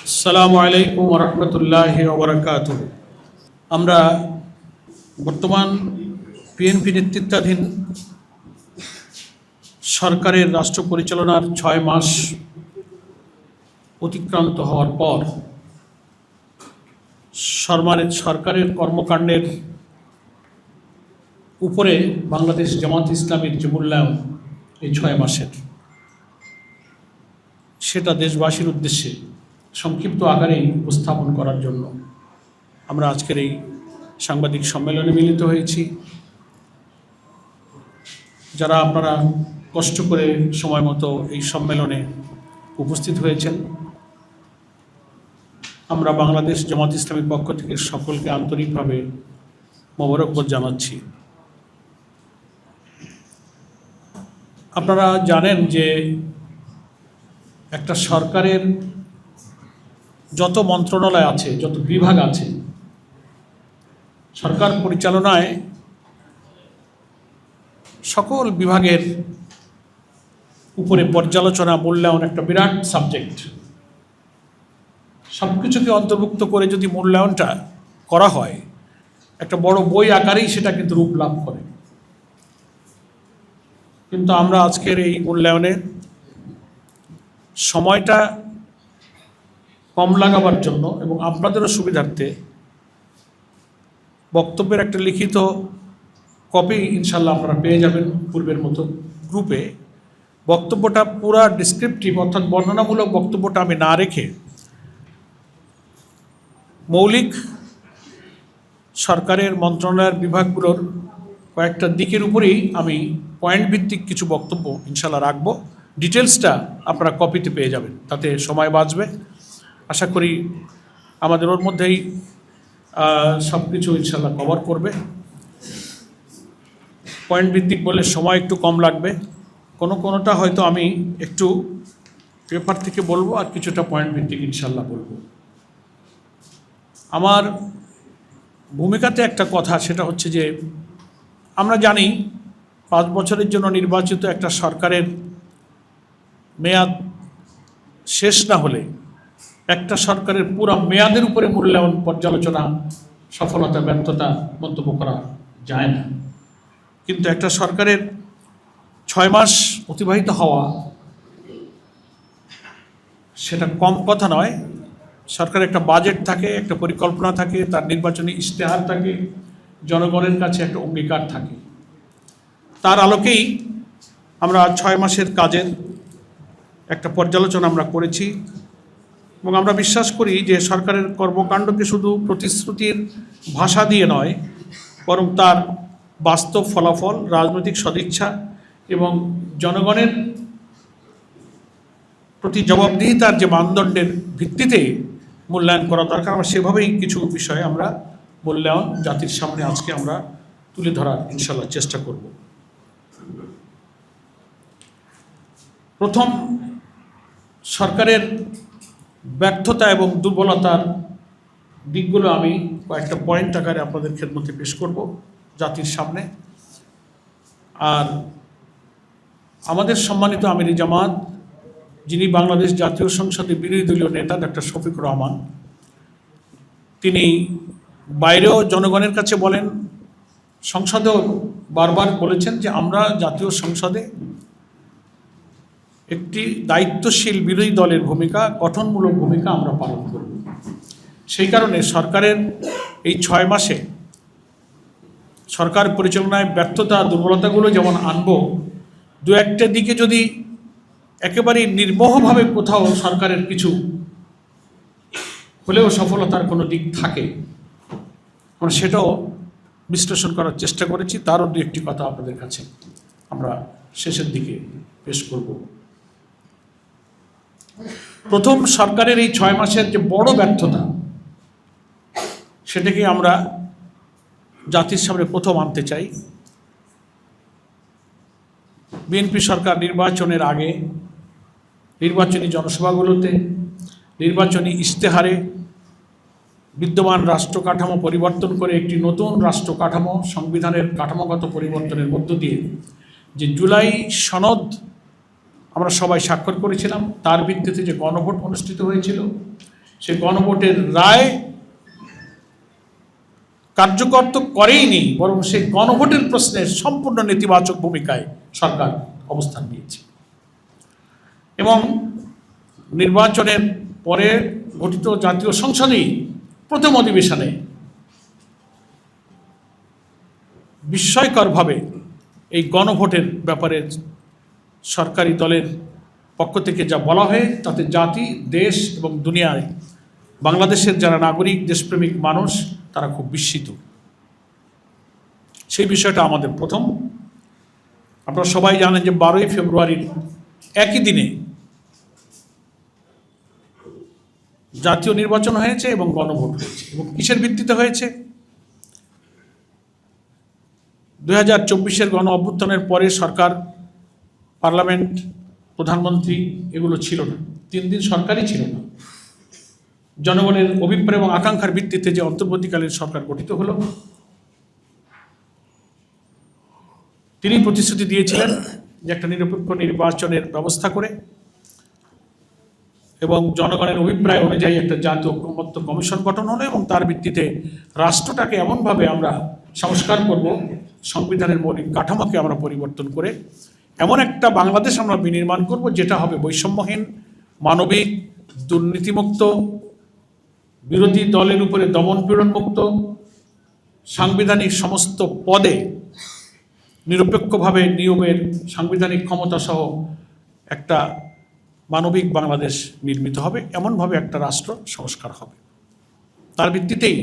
আসসালামু আলাইকুম ওয়া রাহমাতুল্লাহি ওয়া বারাকাতুহু। আমরা বর্তমান বিএনপি নেতৃত্বাধীন সরকারের রাষ্ট্র পরিচালনার ৬ মাস অতিক্রান্ত হওয়ার পর সরকারের কর্মকাণ্ডের উপরে বাংলাদেশ জামাত ইসলামীর যে মূল্যায়ন এই ৬ মাসের, সেটা দেশবাসীর উদ্দেশ্যে সংক্ষিপ্ত আকারেই উপস্থাপন করার জন্য আমরা আজকের এই সাংবাদিক সম্মেলনে মিলিত হয়েছি। যারা আপনারা কষ্ট করে সময় মতো এই সম্মেলনে উপস্থিত হয়েছেন, আমরা বাংলাদেশ জামাত ইসলামীর পক্ষ থেকে সকলকে আন্তরিকভাবে মোবারকবাদ জানাচ্ছি। আপনারা জানেন যে একটা সরকারের যত মন্ত্রণালয় আছে, যত বিভাগ আছে, সরকার পরিচালনায় সকল বিভাগের উপরে পর্যালোচনা, মূল্যায়ন একটা বিরাট সাবজেক্ট। সব কিছুকে অন্তর্ভুক্ত করে যদি মূল্যায়নটা করা হয়, একটা বড় বই আকারেই সেটা কিন্তু রূপ লাভ করে। কিন্তু আমরা আজকের এই মূল্যায়নে সময়টা কম লাগাবার জন্য এবং আপনাদেরও সুবিধার্থে বক্তব্যের একটা লিখিত কপি ইনশাল্লাহ আপনারা পেয়ে যাবেন পূর্বের মতো গ্রুপে। বক্তব্যটা পুরা ডিসক্রিপটিভ অর্থাৎ বর্ণনামূলক বক্তব্যটা আমি না রেখে মৌলিক সরকারের মন্ত্রণালয়ের বিভাগগুলোর কয়েকটা দিকের উপরেই আমি পয়েন্ট ভিত্তিক কিছু বক্তব্য ইনশাল্লাহ রাখবো। ডিটেলসটা আপনারা কপিতে পেয়ে যাবেন, তাতে সময় বাঁচবে। আশা করি আমাদের ওর মধ্যেই সব কিছু ইনশাল্লাহ কভার করবে। পয়েন্ট ভিত্তিক বলে সময় একটু কম লাগবে, কোনোটা হয়তো আমি একটু পেপার থেকে বলবো আর কিছুটা পয়েন্ট ভিত্তিক ইনশাল্লাহ বলবো। আমার ভূমিকাতে একটা কথা, সেটা হচ্ছে যে আমরা জানি 5 বছরের জন্য নির্বাচিত একটা সরকারের মেয়াদ শেষ না হলে একটা সরকারের পুরো মেয়াদের উপরে মূল্যায়ন, পর্যালোচনা, সফলতা ব্যর্থতা মন্তব্য করা যায় না। কিন্তু একটা সরকারের 6 মাস অতিবাহিত হওয়া সেটা কম কথা নয়। সরকারের একটা বাজেট থাকে, একটা পরিকল্পনা থাকে, তার নির্বাচনী ইশতেহার থাকে, জনগণের কাছে একটা অঙ্গীকার থাকে। তার আলোকেই আমরা 6 মাসের কাজের একটা পর্যালোচনা আমরা করেছি এবং আমরা বিশ্বাস করি যে সরকারের কর্মকাণ্ডকে শুধু প্রতিশ্রুতির ভাষা দিয়ে নয়, বরং তার বাস্তব ফলাফল, রাজনৈতিক সদিচ্ছা এবং জনগণের প্রতি জবাবদিহিতার যে মানদণ্ডের ভিত্তিতে মূল্যায়ন করা দরকার। আমরা সেভাবেই কিছু বিষয়ে আমরা মূল্যায়ন জাতির সামনে আজকে আমরা তুলে ধরার ইনশাল্লাহ চেষ্টা করব। প্রথম, সরকারের ব্যর্থতা এবং দুর্বলতার দিকগুলো আমি কয়েকটা পয়েন্ট আকারে আপনাদের খেদমতে পেশ করব জাতির সামনে। আর আমাদের সম্মানিত আমিরি জামাত, যিনি বাংলাদেশ জাতীয় সংসদের বিরোধী দলীয় নেতা ডক্টর শফিকুর রহমান, তিনি বাইরেও জনগণের কাছে বলেন, সংসদেও বারবার বলেছেন যে আমরা জাতীয় সংসদে একটি দায়িত্বশীল বিরোধী দলের ভূমিকা, গঠনমূলক ভূমিকা আমরা পালন করব। সেই কারণে সরকারের এই 6 মাসে সরকার পরিচালনায় ব্যর্থতা, দুর্বলতাগুলো যেমন আনব, দু একটা দিকে যদি একেবারেই নির্মোহভাবে কোথাও সরকারের কিছু হলেও সফলতার কোনো দিক থাকে, আমরা সেটাও বিশ্লেষণ করার চেষ্টা করেছি। তারও দু একটি কথা আপনাদের কাছে আমরা শেষের দিকে পেশ করব। প্রথম, সরকারের এই 6 মাসের যে বড় ব্যর্থতা, সেটাকে আমরা জাতির সামনে প্রথম আনতে চাই। বিএনপি সরকার নির্বাচনের আগে নির্বাচনী জনসভাগুলোতে, নির্বাচনী ইশতেহারে বিদ্যমান রাষ্ট্র কাঠামো পরিবর্তন করে একটি নতুন রাষ্ট্র কাঠামো, সংবিধানের কাঠামোগত পরিবর্তনের মধ্য দিয়ে যে জুলাই সনদ আমরা সবাই স্বাক্ষর করেছিলাম, তার ভিত্তিতে যে গণভোট অনুষ্ঠিত হয়েছিল, সে গণভোটের রায় কার্যকর তো করেইনি, বরং সেই গণভোটের প্রশ্নের সম্পূর্ণ নেতিবাচক ভূমিকায় সরকার অবস্থান নিয়েছে। এবং নির্বাচনের পরে গঠিত জাতীয় সংসদেই প্রথম অধিবেশনে বিস্ময়করভাবে এই গণভোটের ব্যাপারে সরকারি দলের পক্ষ থেকে যা বলা হয় তাতে জাতি, দেশ এবং দুনিয়ায় বাংলাদেশের যারা নাগরিক, দেশপ্রেমিক মানুষ তারা খুব বিস্মিত। সেই বিষয়টা আমাদের প্রথম। আপনারা সবাই জানেন যে 12ই ফেব্রুয়ারির একই দিনে জাতীয় নির্বাচন হয়েছে এবং গণভোট হয়েছে। এবং কিসের ভিত্তিতে হয়েছে? 2024-এর গণ অভ্যুত্থানের পরে সরকার, পার্লামেন্ট, প্রধানমন্ত্রী এগুলো ছিল না। 3 দিন সরকারই ছিল না। জনগণের অভিপ্রায় এবং আকাঙ্ক্ষার ভিত্তিতে যে অন্তর্বর্তীকালীন সরকার গঠিত হলো, তিনি প্রতিশ্রুতি দিয়েছিলেন যে একটা নিরপেক্ষ নির্বাচনের ব্যবস্থা করে এবং জনগণের অভিপ্রায় অনুযায়ী একটা জাতীয় ঐকমত্য কমিশন গঠন হলো এবং তার ভিত্তিতে রাষ্ট্রটাকে এমনভাবে আমরা সংস্কার করব, সংবিধানের মৌলিক কাঠামোকে আমরা পরিবর্তন করে এমন একটা বাংলাদেশ আমরা বিনির্মাণ করব যেটা হবে বৈষম্যহীন, মানবিক, দুর্নীতিমুক্ত, বিরোধী দলের উপরে দমন পীড়ন মুক্ত, সাংবিধানিক সমস্ত পদে নিরপেক্ষভাবে নিয়োগের সাংবিধানিক ক্ষমতা সহ একটা মানবিক বাংলাদেশ নির্মিত হবে। এমনভাবে একটা রাষ্ট্র সংস্কার হবে। তার ভিত্তিতেই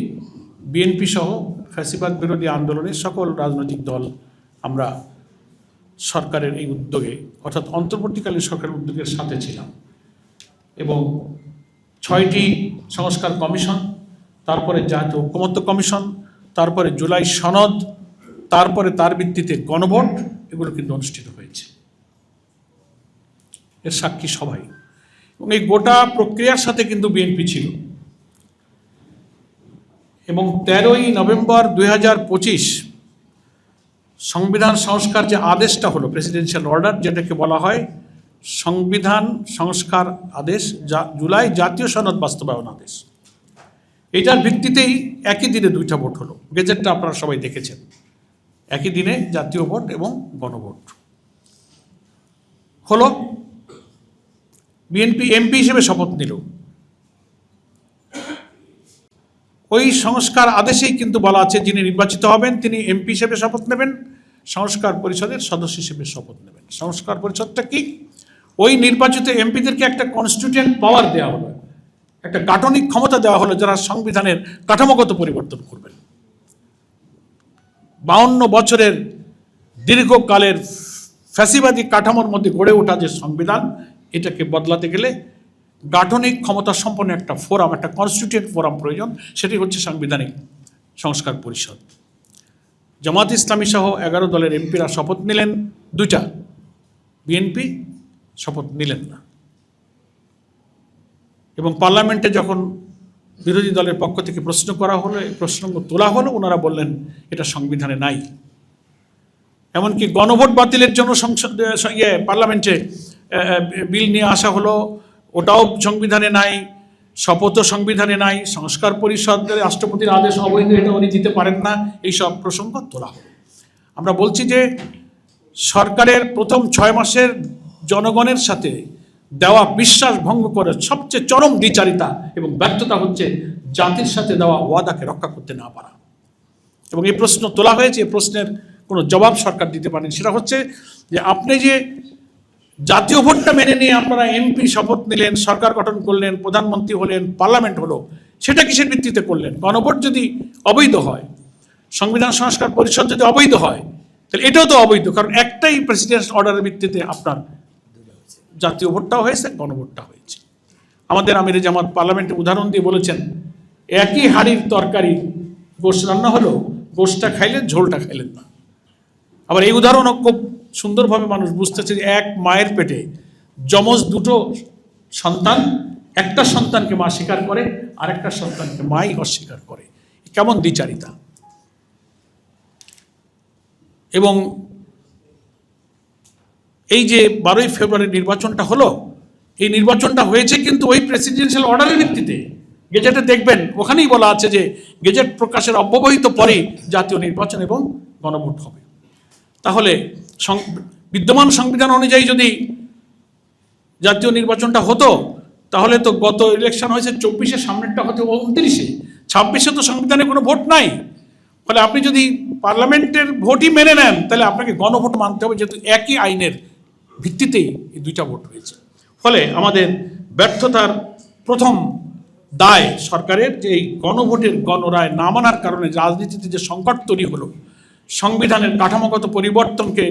বিএনপি সহ ফ্যাসিবাদ বিরোধী আন্দোলনের সকল রাজনৈতিক দল আমরা সরকারের এই উদ্যোগে, অর্থাৎ অন্তর্বর্তীকালীন সরকারের উদ্যোগের সাথে ছিলাম। এবং 6টি সংস্কার কমিশন, তারপরে জাতীয় ঐকমত্য কমিশন, তারপরে জুলাই সনদ, তারপরে তার ভিত্তিতে গণভোট, এগুলো কিন্তু অনুষ্ঠিত হয়েছে। এর সাক্ষী সবাই। এবং এই গোটা প্রক্রিয়ার সাথে কিন্তু বিএনপি ছিল। এবং 13ই নভেম্বর 2025 সংবিধান সংস্কার যে আদেশটা হলো, প্রেসিডেন্সিয়াল অর্ডার, যেটাকে বলা হয় সংবিধান সংস্কার আদেশ, জুলাই জাতীয় সনদ বাস্তবায়ন আদেশ, এটার ভিত্তিতেই একই দিনে 2টা ভোট হলো। গেজেটটা আপনারা সবাই দেখেছেন। একই দিনে জাতীয় ভোট এবং গণভোট হলো। বিএনপি এমপি হিসেবে শপথ নিল। ওই সংস্কার আদেশেই কিন্তু বলা আছে যিনি নির্বাচিত হবেন তিনি এমপি হিসেবে শপথ নেবেন, সংস্কার পরিষদের সদস্য হিসেবে শপথ নেবেন। সংস্কার পরিষদটা কি? ওই নির্বাচিত এমপিদেরকে একটা কনস্টিটিউয়েন্ট পাওয়ার দেওয়া হলো, একটা গাঠনিক ক্ষমতা দেওয়া হলো, যারা সংবিধানের কাঠামোগত পরিবর্তন করবেন। 52 বছরের দীর্ঘকালের ফ্যাসিবাদী কাঠামোর মধ্যে গড়ে ওঠা যে সংবিধান, এটাকে বদলাতে গেলে গাঠনিক ক্ষমতা সম্পন্ন একটা ফোরাম, একটা কনস্টিটিউয়েন্ট ফোরাম প্রয়োজন। সেটি হচ্ছে সাংবিধানিক সংস্কার পরিষদ। জামাত ইসলামী সহ 11 দলের এমপিরা শপথ নিলেন 2টা, বিএনপি শপথ নিলেন না। এবং পার্লামেন্টে যখন বিরোধী দলের পক্ষ থেকে প্রশ্ন করা হলো, এই প্রশ্ন তোলা হলো, ওনারা বললেন এটা সংবিধানে নাই। এমনকি গণভোট বাতিলের জন্য পার্লামেন্টে বিল নিয়ে আসা হলো, ওটাও সংবিধানে নাই। শপথও সংবিধানে নাই। সংস্কার পরিষদের রাষ্ট্রপতির আদেশ অবৈধ, এটা উনি দিতে পারেন না। এই সব প্রসঙ্গ তোলা হলো। আমরা বলছি যে সরকারের প্রথম 6 মাসের জনগণের সাথে দেওয়া বিশ্বাস ভঙ্গ করে সবচেয়ে চরম দ্বিচারিতা এবং ব্যর্থতা হচ্ছে জাতির সাথে দেওয়া ওয়াদাকে রক্ষা করতে না পারা। এবং এই প্রশ্ন তোলা হয়েছে, এই প্রশ্নের কোনো জবাব সরকার দিতে পারেন। সেটা হচ্ছে যে আপনি যে জাতীয় ভোটটা মেনে নিয়ে আপনারা এমপি শপথ নিলেন, সরকার গঠন করলেন, প্রধানমন্ত্রী হলেন, পার্লামেন্ট হলো, সেটা কিসের ভিত্তিতে করলেন? গণভোট যদি অবৈধ হয়, সংবিধান সংস্কার পরিষদ যদি অবৈধ হয়, তাহলে এটাও তো অবৈধ। কারণ একটাই প্রেসিডেন্সিয়াল অর্ডারের ভিত্তিতে আপনার জাতীয় ভোটটাও হয়েছে, গণভোটটা হয়েছে। আমাদের আমির জামাত পার্লামেন্টে উদাহরণ দিয়ে বলেছেন, একই হাঁড়ির তরকারি গোশত রান্না হলো, গোশতটা খাইলেন, ঝোলটা খাইলেন না। আবার এই উদাহরণও খুব সুন্দরভাবে মানুষ বুঝতেছে যে এক মায়ের পেটে যমজ 2টো সন্তান, একটা সন্তানকে মা স্বীকার করে, আরেকটা সন্তানকে মাই অস্বীকার করে। কেমন দ্বিচারিতা! এবং এই যে 12ই ফেব্রুয়ারি নির্বাচনটা হলো, এই নির্বাচনটা হয়েছে কিন্তু ওই প্রেসিডেন্সিয়াল অর্ডারের ভিত্তিতে। গেজেটে দেখবেন ওখানেই বলা আছে যে গেজেট প্রকাশের অব্যবহিত পরেই জাতীয় নির্বাচন এবং গণভোট হবে। তাহলে বিদ্যমান সংবিধান অনুযায়ী যদি জাতীয় নির্বাচনটা হতো তাহলে তো গত ইলেকশন হয়েছে 24-এ, সামনেরটা হতে 29-এ, 26-এ তো সংবিধানে কোনো ভোট নাই। ফলে আপনি যদি পার্লামেন্টের ভোটই মেনে নেন তাহলে আপনাকে গণভোট মানতে হবে, যেহেতু একই আইনের ভিত্তিতেই এই দুইটা ভোট হয়েছে। ফলে আমাদের ব্যর্থতার প্রথম দায় সরকারের যে এই গণভোটের গণরায় না মানার কারণে রাজনীতিতে যে সংকট তৈরি হলো, সংবিধানের কাঠামোগত পরিবর্তনকে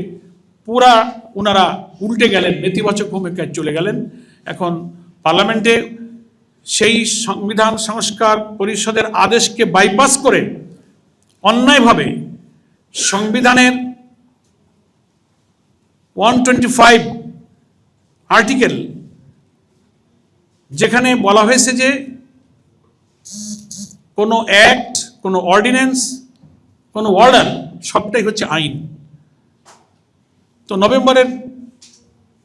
পুরা ওনারা উল্টে গেলেন, নেতিবাচক ভূমিকায় চলে গেলেন। এখন পার্লামেন্টে সেই সংবিধান সংস্কার পরিষদের আদেশকে বাইপাস করে অন্যায়ভাবে সংবিধানের 125 আর্টিকেল, যেখানে বলা হয়েছে যে কোনো অ্যাক্ট, কোনো অর্ডিন্যান্স, কোনো অর্ডার সবটাই হচ্ছে আইন। তো নভেম্বরের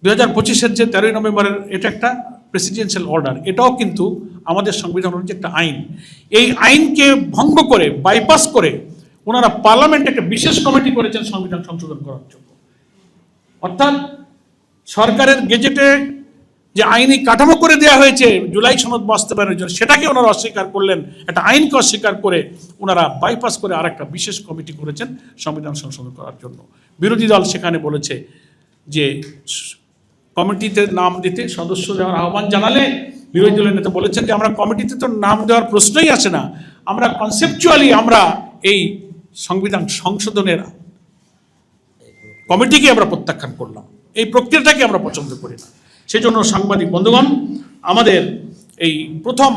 2025-এর যে 13ই নভেম্বরের এটা একটা প্রেসিডেন্সিয়াল অর্ডার, এটাও কিন্তু আমাদের সংবিধান অনুযায়ী একটা আইন। এই আইনকে ভঙ্গ করে, বাইপাস করে ওনারা পার্লামেন্টে একটা বিশেষ কমিটি করেছেন সংবিধান সংশোধন করার জন্য। অর্থাৎ সরকারের গেজেটে যে আইনি কাঠামো করে দেওয়া হয়েছে জুলাই সনদ বাস্তবায়নের জন্য, সেটাকে ওনারা অস্বীকার করলেন, একটা আইনকে অস্বীকার করে ওনারা বাইপাস করে আর একটা বিশেষ কমিটি করেছেন সংবিধান সংশোধন করার জন্য। বিরোধী দল সেখানে বলেছে যে কমিটিতে নাম দিতে সদস্য দেওয়ার আহ্বান জানালে বিরোধী দলের নেতা বলেছেন যে আমরা কমিটিতে তো নাম দেওয়ার প্রশ্নই আসে না, আমরা কনসেপচুয়ালি আমরা এই সংবিধান সংশোধনের কমিটিকে আমরা প্রত্যাখ্যান করলাম, এই প্রক্রিয়াটাকে আমরা পছন্দ করি না। সেজন্য সাংবাদিক বন্ধুগণ, আমাদের এই প্রথম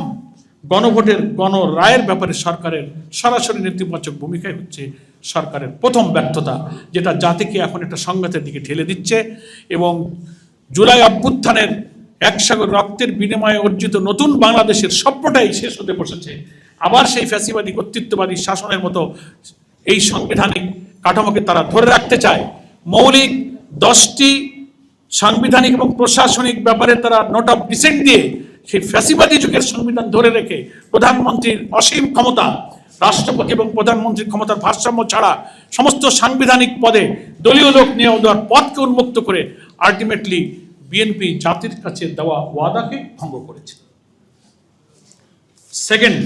গণভোটের গণরায়ের ব্যাপারে সরকারের সরাসরি নেতিবাচক ভূমিকায় হচ্ছে সরকারের প্রথম ব্যর্থতা, যেটা জাতিকে এখন একটা সংঘাতের দিকে ঠেলে দিচ্ছে। এবং জুলাই অভ্যুত্থানের একসাগর রক্তের বিনিময়ে অর্জিত নতুন বাংলাদেশের স্বপ্নটাই শেষ হতে বসেছে। আবার সেই ফ্যাসিবাদী কর্তৃত্ববাদী শাসনের মতো এই সাংবিধানিক কাঠামোকে তারা ধরে রাখতে চায়। মৌলিক 10টি সাংবিধানিক এবং প্রশাসনিক ব্যাপারে তারা নোট অফ ডিসেন্ট দিয়ে সেই ফ্যাসিবাদী যুগের সংবিধান ধরে রেখে প্রধানমন্ত্রীর অসীম ক্ষমতা, রাষ্ট্রপতি এবং প্রধানমন্ত্রীর ক্ষমতার ভারসাম্য ছাড়া সমস্ত সাংবিধানিক পদে দলীয় লোক নিয়োগ দেওয়ার পথকে উন্মুক্ত করে আলটিমেটলি বিএনপি জাতির কাছে দেওয়া ওয়াদাকে ভঙ্গ করেছে। সেকেন্ড,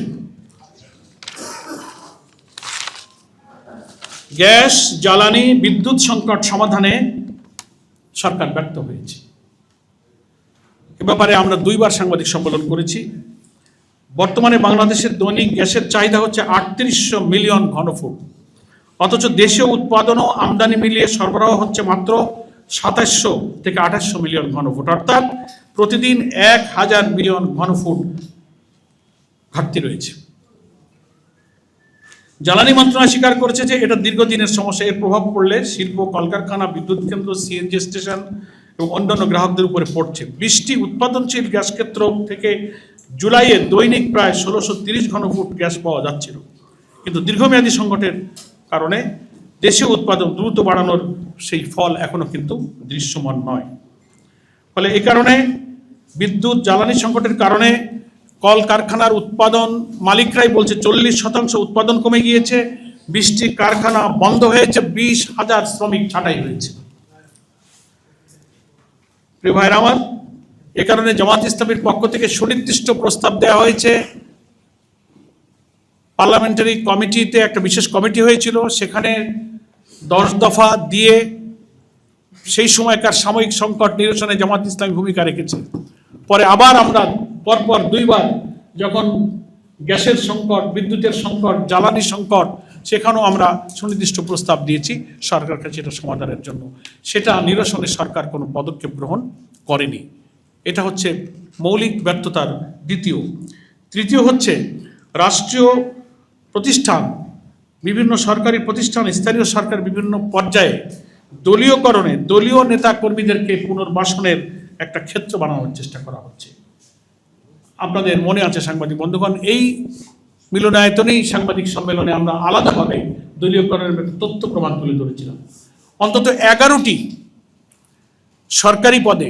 গ্যাস, জ্বালানি, বিদ্যুৎ সংকট সমাধানে সরকার ব্যর্থ হয়েছে। এ ব্যাপারে আমরা 2বার সাংবাদিক সম্মেলন করেছি। বর্তমানে বাংলাদেশের দৈনিক গ্যাসের চাহিদা হচ্ছে 3800 মিলিয়ন ঘনফুট, অথচ দেশীয় উৎপাদন ও আমদানি মিলিয়ে সরবরাহ হচ্ছে মাত্র 2700 থেকে 2800 মিলিয়ন ঘনফুট, অর্থাৎ প্রতিদিন 1000 মিলিয়ন ঘনফুট ঘাটতি রয়েছে। জ্বালানি মন্ত্রণালয় স্বীকার করেছে যে এটা দীর্ঘদিনের সমস্যা, এর প্রভাব পড়লে শিল্প, কলকারখানা, বিদ্যুৎ কেন্দ্র, সিএনজি স্টেশন এবং অন্যান্য গ্রাহকদের উপরে পড়ছে। 20টি উৎপাদনশীল গ্যাস ক্ষেত্র থেকে জুলাইয়ে দৈনিক প্রায় 1630 ঘনফুট গ্যাস পাওয়া যাচ্ছিল, কিন্তু দীর্ঘমেয়াদী সংকটের কারণে দেশীয় উৎপাদন দ্রুত বাড়ানোর সেই ফল এখনো কিন্তু দৃশ্যমান নয়। ফলে এই কারণে বিদ্যুৎ জ্বালানি সংকটের কারণে কলকারখানার উৎপাদন মালিকরাই বলছে 40% উৎপাদন কমে গিয়েছে, 20টি কারখানা বন্ধ হয়েছে, 20,000 শ্রমিক ছাঁটাই হয়েছে। প্রিয় ভাইরা আমার, এ কারণে জামাত ইসলামীর পক্ষ থেকে সুনির্দিষ্ট প্রস্তাব দেওয়া হয়েছে। পার্লামেন্টারি কমিটিতে একটা বিশেষ কমিটি হয়েছিল, সেখানে 10 দফা দিয়ে সেই সময়কার সাময়িক সংকট নিরসনে জামাত ইসলামী ভূমিকা রেখেছে। পরে আবার আমরা পরপর 2বার যখন গ্যাসের সংকট, বিদ্যুতের সংকট, জ্বালানি সংকট, সেখানেও আমরা সুনির্দিষ্ট প্রস্তাব দিয়েছি সরকার কাছে এটা সমাধানের জন্য। সেটা নিরসনে সরকার কোনো পদক্ষেপ গ্রহণ করেনি। এটা হচ্ছে মৌলিক ব্যর্থতার দ্বিতীয়। তৃতীয় হচ্ছে রাষ্ট্রীয় প্রতিষ্ঠান, বিভিন্ন সরকারি প্রতিষ্ঠান, স্থানীয় সরকার বিভিন্ন পর্যায়ে দলীয়করণে দলীয় নেতা কর্মীদেরকে পুনর্বাসনের একটা ক্ষেত্র বানানোর চেষ্টা করা হচ্ছে। আপনাদের মনে আছে সাংবাদিক বন্ধুগণ, এই মিলনায়তনেই সাংবাদিক সম্মেলনে আমরা আলাদাভাবে দলীয়করণের একটা তথ্য প্রমাণ তুলে ধরেছিলাম। অন্তত 11টি সরকারি পদে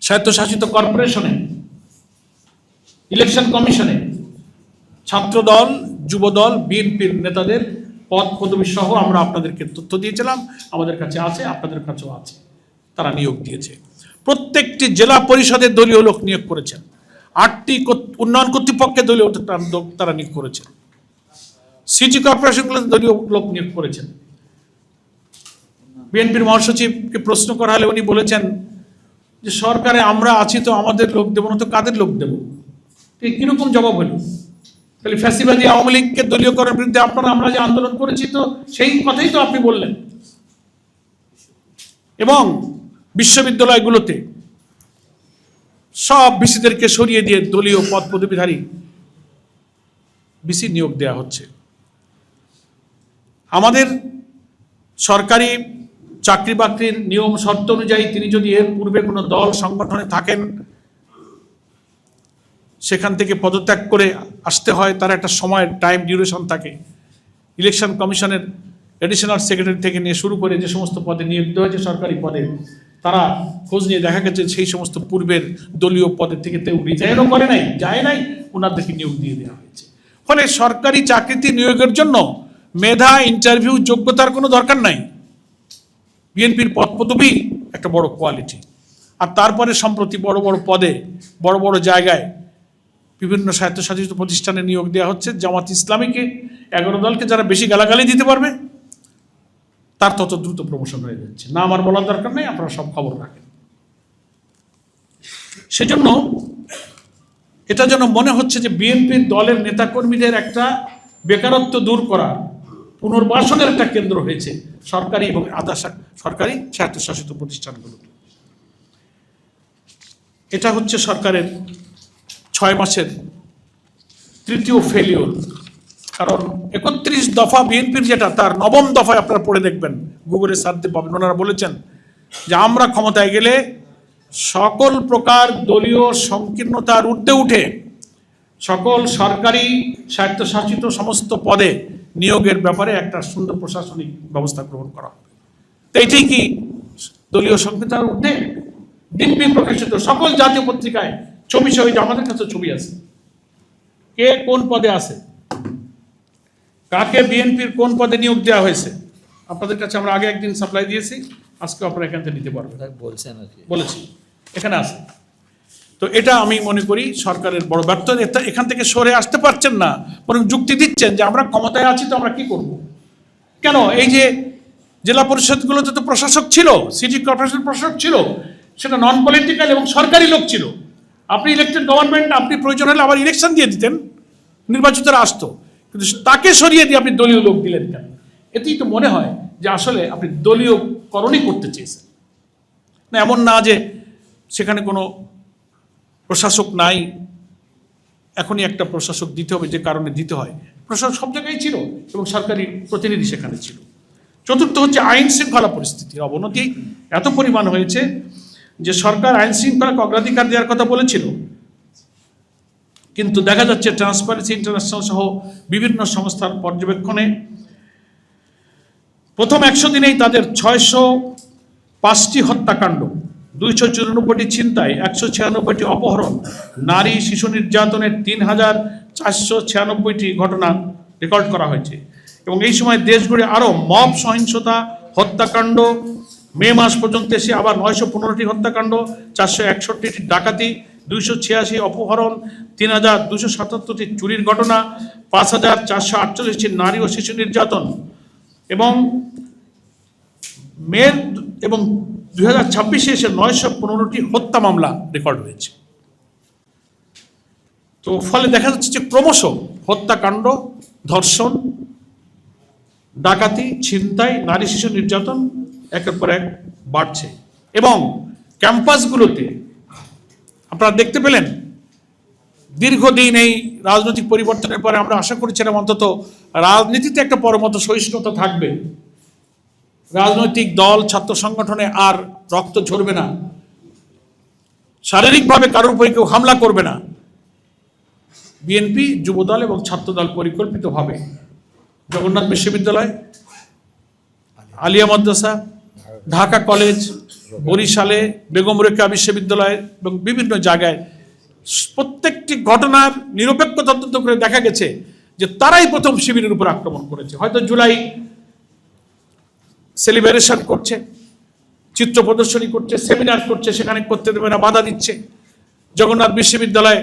স্বায়ত্তশাসিত কর্পোরেশনে ইলেকশন কমিশনে ছাত্রদল, যুবদল, বিএনপির নেতাদের পদ পদবি সহ আমরা আপনাদেরকে তথ্য দিয়েছিলাম, আমাদের কাছে আছে, আপনাদের কাছেও আছে। তারা নিয়োগ দিয়েছে। প্রত্যেকটি জেলা পরিষদের দলীয় লোক নিয়োগ করেছেন। 8টি উন্নয়ন কর্তৃপক্ষের দলীয় তারা নিয়োগ করেছেন। সিটি কর্পোরেশনগুলোতে দলীয় লোক নিয়োগ করেছেন। বিএনপির মহাসচিবকে প্রশ্ন করা হলে উনি বলেছেন যে সরকারে আমরা আছি, তো আমাদের লোক দেবো না তো কাদের লোক দেবো? কিরকম জবাব হলো? তাহলে ফ্যাসিবাদী আওয়ামী লীগকে দলীয়করণের বিরুদ্ধে আমরা যে আন্দোলন করেছি, তো সেই কথাই তো আপনি বললেন। এবং বিশ্ববিদ্যালয়গুলোতে সব ভিসিদেরকে সরিয়ে দিয়ে দলীয় পদ পদবীধারী ভিসি নিয়োগ দেওয়া হচ্ছে। আমাদের সরকারি চাকরি বাকরির নিয়ম শর্ত অনুযায়ী তিনি যদি এর পূর্বে কোনো দল সংগঠনে থাকেন, সেখান থেকে পদত্যাগ করে আসতে হয়, তার একটা সময়ের টাইম ডিউরেশন থাকে। ইলেকশন কমিশনের অ্যাডিশনাল সেক্রেটারি থেকে নিয়ে শুরু করে যে সমস্ত পদে নিয়োগ দেওয়া হয়েছে সরকারি পদে, তারা খোঁজ নিয়ে দেখা গেছে সেই সমস্ত পূর্বের দলীয় পদের থেকে কেউ রিজাইনও করে নাই, যায় নাই, ওনাদেরকে নিয়োগ দিয়ে দেওয়া হয়েছে। ফলে সরকারি চাকরিতে নিয়োগের জন্য মেধা, ইন্টারভিউ, যোগ্যতার কোনো দরকার নাই। বিএনপির পদ পদবি একটা বড় কোয়ালিটি। আর তারপরে সম্প্রতি বড় বড় পদে, বড় বড় জায়গায় বিভিন্ন স্বায়ত্তশাসিত প্রতিষ্ঠানে নিয়োগ দেওয়া হচ্ছে। জামাত ইসলামীকে 11 দলকে যারা বেশি গালাগালি দিতে পারবে, তার তত দ্রুত প্রমোশন হয়ে যাচ্ছে। না আমার বলার দরকার নেই, আপনারা সব খবর রাখেন। সেজন্য এটা যেন মনে হচ্ছে যে বিএনপির দলের নেতাকর্মীদের একটা বেকারত্ব দূর করার, পুনর্বাসনের একটা কেন্দ্র হয়েছে সরকারি এবং আধা সরকারি স্বায়ত্তশাসিত প্রতিষ্ঠানগুলো। এটা হচ্ছে সরকারের 6 মাসের তৃতীয় ফেলিওর। কারণ 31 দফা বিএনপির যেটা, তার 9ম দফায় আপনারা পড়ে দেখবেন, গুগলে সার্চ দিয়ে পাবেন। ওনারা বলেছেন যে আমরা ক্ষমতায় গেলে সকল প্রকার দলীয় সংকীর্ণতার ঊর্ধ্বে উঠে সকল সরকারি স্বায়ত্তশাসিত সমস্ত পদে নিয়োগের ব্যাপারে একটা সুন্দর প্রশাসনিক ব্যবস্থা গ্রহণ করা হবে। তো এটাই কি দলীয় সংকীর্ণতার ঊর্ধ্বে? দিনব্যাপী প্রকাশিত সকল জাতীয় পত্রিকায় ছবি সহিত, আমাদের কাছে ছবি আছে, কে কোন পদে আছে, কাকে বিএনপির কোন পদে নিয়োগ দেওয়া হয়েছে। আপনাদের কাছে আমরা আগে একদিন সাপ্লাই দিয়েছি, আজকে আপনারা এখান থেকে নিতে পারবেন। বলেছি, এখানে আছে। তো এটা আমি মনে করি সরকারের বড় ব্যর্থতা। এখান থেকে সরে আসতে পারছেন না, বরং যুক্তি দিচ্ছেন যে আমরা ক্ষমতায় আছি, তো আমরা কি করব। কেন? এই যে জেলা পরিষদগুলোতে তো প্রশাসক ছিল, সিটি কর্পোরেশন প্রশাসক ছিল, সেটা নন পলিটিক্যাল এবং সরকারি লোক ছিল। আপনি ইলেক্টেড গভর্নমেন্ট, আপনি প্রয়োজন হলে আবার ইলেকশন দিয়ে দিতেন, নির্বাচিতরা আসতো। কিন্তু তাকে সরিয়ে দিয়ে আপনি দলীয় লোক দিলেন কেন? এতেই তো মনে হয় যে আসলে আপনি দলীয়করণই করতে চেয়েছেন। না, এমন না যে সেখানে কোনো প্রশাসক নাই, এখনই একটা প্রশাসক দিতে হবে, যে কারণে দিতে হয়। প্রশাসক সব জায়গায় ছিল এবং সরকারি প্রতিনিধি সেখানে ছিল। চতুর্থ হচ্ছে আইন শৃঙ্খলা পরিস্থিতির অবনতি এত পরিমাণ হয়েছে যে সরকার আইন শৃঙ্খলাকে অগ্রাধিকার দেওয়ার কথা বলেছিল, কিন্তু দেখা যাচ্ছে ট্রান্সপারেন্সি ইন্টারন্যাশনাল সহ বিভিন্ন সংস্থার পর্যবেক্ষণে প্রথম 100 দিনেই তাদের 605টি হত্যাকাণ্ড, 294টি ছিনতাই, 196টি অপহরণ, নারী শিশু নির্যাতনের 3496টি ঘটনা রেকর্ড করা হয়েছে। এবং এই সময় দেশ জুড়ে আরও মব সহিংসতা, হত্যাকাণ্ড, মে মাস পর্যন্ত এসে আবার 915টি হত্যাকাণ্ড, 461টি ডাকাতি, 286 অপহরণ, 3277টি চুরির ঘটনা, 5448টি নারী ও শিশু নির্যাতন এবং মে এবং 2026-এ এসে 915টি হত্যা মামলা রেকর্ড হয়েছে। তো ফলে দেখা যাচ্ছে যে ক্রমশ হত্যাকাণ্ড, ধর্ষণ, ডাকাতি, ছিনতাই, নারী শিশু নির্যাতন একের পর এক বাড়ছে। এবং ক্যাম্পাসগুলোতে আপনারা দেখতে পেলেন, দীর্ঘদিন এই রাজনৈতিক পরিবর্তনের পরে আমরা আশা করেছিলাম অন্তত রাজনীতিতে একটা পরমত সহিষ্ণুতা থাকবে, রাজনৈতিক দল, ছাত্র সংগঠনে আর রক্ত ঝরবে না, শারীরিকভাবে কারোর উপরে কেউ হামলা করবে না। বিএনপি, যুবদল এবং ছাত্রদল পরিকল্পিতভাবে জগন্নাথ বিশ্ববিদ্যালয়, আলিয়া মাদ্রাসা, ঢাকা কলেজ, বরিশালে বেগম রোকেয়া বিশ্ববিদ্যালয় এবং বিভিন্ন জায়গায় প্রত্যেকটি ঘটনার নিরপেক্ষ তদন্ত করে দেখা গেছে যে তারাই প্রথম শিবিরের উপর আক্রমণ করেছে। হয়তো জুলাই সেলিব্রেশন করছে, চিত্র প্রদর্শনী করছে, সেমিনার করছে, সেখানে করতে দেবে না, বাধা দিচ্ছে। জগন্নাথ বিশ্ববিদ্যালয়ে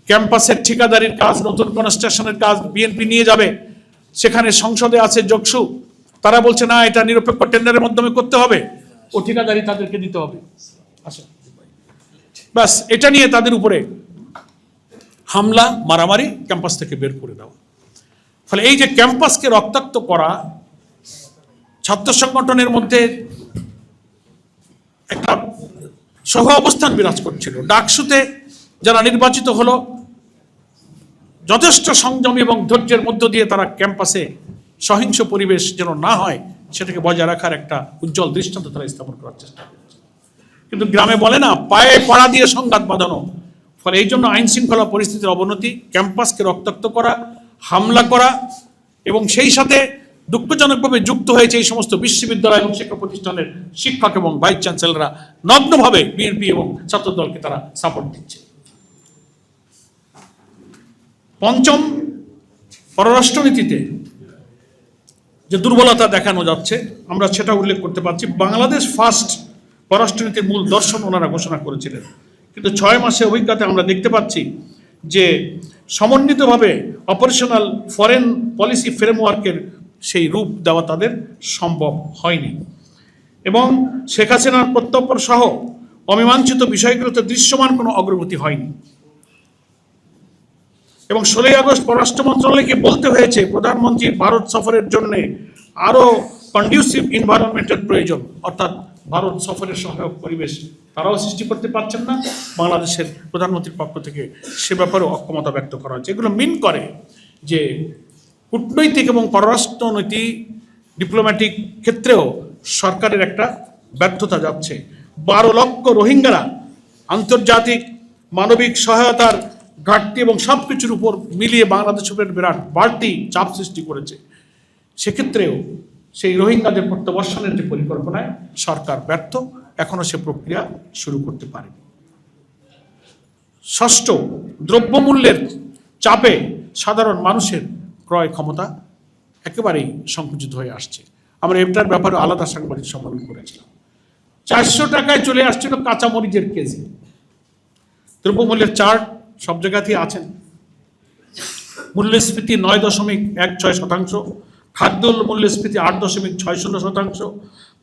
ক্যাম্পাসের ঠিকাদারির কাজ, নতুন কনস্ট্রাকশনের কাজ বিএনপি নিয়ে যাবে, সেখানে সংসদে আছে যোগসু, তারা বলছে না, এটা নিরপেক্ষ টেন্ডারের মাধ্যমে করতে হবে, ও ঠিকাদারি তাদেরকে দিতে হবে। আচ্ছা, বাস এটা নিয়ে তাদের উপরে হামলা, মারামারি, ক্যাম্পাস থেকে বের করে দেওয়া। ফলে এই যে ক্যাম্পাসকে রক্তাক্ত করা, ছাত্র সংগঠনের মধ্যে একটা সহ অবস্থান বিরাজ করছিল। ডাকসুতে যারা নির্বাচিত হলো, যথেষ্ট সংযম এবং ধৈর্যের মধ্য দিয়ে তারা ক্যাম্পাসে সহিংস পরিবেশ যেন না হয় সেটাকে বজায় রাখার একটা উজ্জ্বল দৃষ্টান্ত তারা স্থাপন করার চেষ্টা করছে। কিন্তু গ্রামে বলে না, পায়ে পাড়া দিয়ে সংঘাত বাঁধানো। ফলে এই জন্য আইন শৃঙ্খলা পরিস্থিতির অবনতি, ক্যাম্পাসকে রক্তাক্ত করা, হামলা করা, এবং সেই সাথে দুঃখজনকভাবে যুক্ত হয়েছে এই সমস্ত বিশ্ববিদ্যালয় এবং শিক্ষা প্রতিষ্ঠানের শিক্ষক এবং ভাইস চ্যান্সেলররা নগ্নভাবে বিএনপি এবং ছাত্রদলকে তারা সাপোর্ট দিচ্ছে। পঞ্চম, পররাষ্ট্রনীতিতে যে দুর্বলতা দেখানো যাচ্ছে আমরা সেটা উল্লেখ করতে পারছি। বাংলাদেশ ফার্স্ট পররাষ্ট্রনীতির মূল দর্শন ওনারা ঘোষণা করেছিলেন, কিন্তু 6 মাসে অভিজ্ঞতা আমরা দেখতে পাচ্ছি যে সমন্বিতভাবে অপারেশনাল ফরেন পলিসি ফ্রেমওয়ার্কের সেই রূপ দেওয়া তাদের সম্ভব হয়নি, এবং শেখ হাসিনার প্রত্যর্পণ সহ অমীমাংসিত বিষয়গুলোতে দৃশ্যমান কোনো অগ্রগতি হয়নি। এবং 16 আগস্ট পররাষ্ট্র মন্ত্রণালয়কে বলতে হয়েছে প্রধানমন্ত্রী ভারত সফরের জন্য আরও কন্ডিউসিভ এনভায়রনমেন্টের প্রয়োজন, অর্থাৎ ভারত সফরের সহায়ক পরিবেশ তারাও সৃষ্টি করতে পারছেন না। বাংলাদেশের প্রধানমন্ত্রীর পক্ষ থেকে সে ব্যাপারেও অক্ষমতা ব্যক্ত করা হচ্ছে। এগুলো মিন করে যে কূটনৈতিক এবং পররাষ্ট্রনীতি ডিপ্লোম্যাটিক ক্ষেত্রেও সরকারের একটা ব্যর্থতা যাচ্ছে। 12 লক্ষ রোহিঙ্গারা আন্তর্জাতিক মানবিক সহায়তার ঘাটতি এবং সব কিছুর উপর মিলিয়ে বাংলাদেশের উপর বিরাট বাড়তি চাপ সৃষ্টি করেছে। সেক্ষেত্রেও সেই রোহিঙ্গাদের প্রত্যাবর্ষণের যে পরিকল্পনায় সরকার ব্যর্থ, এখনো সে প্রক্রিয়া শুরু করতে পারেনি। ষষ্ঠ, দ্রব্যমূল্যের চাপে সাধারণ মানুষের ক্রয় ক্ষমতা একেবারেই সংকুচিত হয়ে আসছে। আমরা এটার ব্যাপারে আলাদা সাংবাদিক সম্মেলন করেছিলাম। 400 টাকায় চলে আসছিল কাঁচামরিচের কেজি। দ্রব্যমূল্যের চার্ট সব জায়গাতেই আছেন। মূল্যস্ফীতি 9.16%, খাদ্য মূল্যস্ফীতি 8.60%,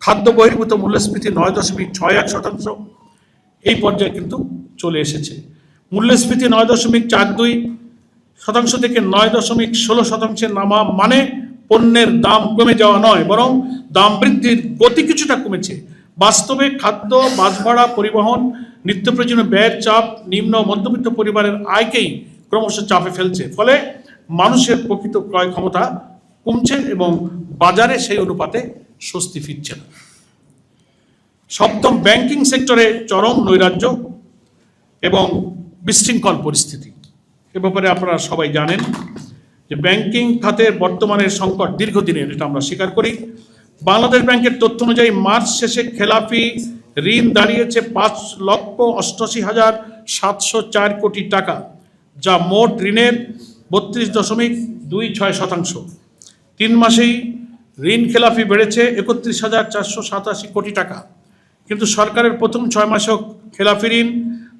খাদ্য বহির্ভূত মূল্যস্ফীতি 9.61%। এই পর্যায়ে কিন্তু চলে এসেছে। মূল্যস্ফীতি 9.42% থেকে 9.16% নামা মানে পণ্যের দাম কমে যাওয়া নয়, বরং দাম বৃদ্ধির গতি কিছুটা কমেছে। বাস্তবে খাদ্য, বাস ভাড়া, পরিবহন, নিত্য প্রয়োজনীয় ব্যয়ের চাপ নিম্ন মধ্যবিত্ত পরিবারের আয়কেই ক্রমশ চাপে ফেলছে। ফলে মানুষের প্রকৃত ক্রয় ক্ষমতা কমছে এবং বাজারে সেই অনুপাতে স্বস্তি ফিরছে না। সপ্তম, ব্যাংকিং সেক্টরে চরম নৈরাজ্য এবং বিশৃঙ্খল পরিস্থিতি। এ ব্যাপারে আপনারা সবাই জানেন যে ব্যাংকিং খাতের বর্তমানের সংকট দীর্ঘদিনের, এটা আমরা স্বীকার করি। বাংলাদেশ ব্যাংকের তথ্য অনুযায়ী মার্চ শেষে খেলাপি ঋণ দাঁড়িয়েছে 5,88,704 কোটি টাকা, যা মোট ঋণের 32.26%। 3 মাসেই ঋণ খেলাপি বেড়েছে 31,487 কোটি টাকা। কিন্তু সরকারের প্রথম 6 মাসেও খেলাপি ঋণ,